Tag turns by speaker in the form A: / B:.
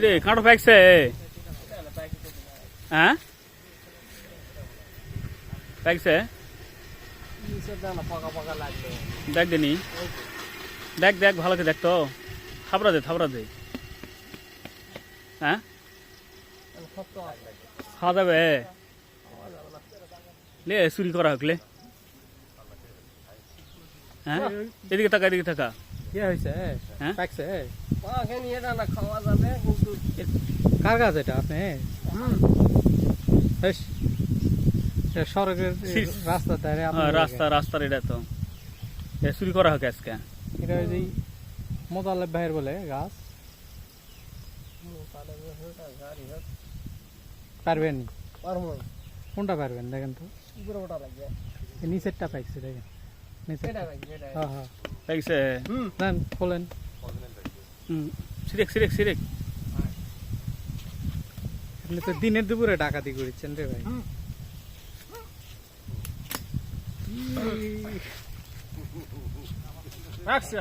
A: কিরে কাঁটো পাকছে? হ্যাঁ পাকছে, দেখ দিনি, দেখ দেখ ভালো করে দেখ তো, থাবড়া দে। হ্যাঁ খাওয়া যাবে লে, চুরি করা হোকলে। হ্যাঁ এদিকে থাকা
B: কি হয়েছে?
A: হ্যাঁ
B: পাকছে?
C: খাওয়া যাবে কিন্তু
B: কার কাজ এটা আপনি? সড়কের রাস্তার ধারে
A: রাস্তার এটা তো চুরি করা হোক আজকে।
B: এটা ওই যে মোতালেব ভাইয়ের বলে গাছ। পারবেন? কোনটা পারবেন দেখেন তো, নিচেরটা পাইছে দেখেন, নিচেরটা। হ্যাঁ হ্যাঁ
A: পাইছে,
B: নেন খোলেন।
A: সিরেক
B: আপনি তো দিনের দুপুরে ডাকাতি করেছেন রে ভাই।
C: রাখছি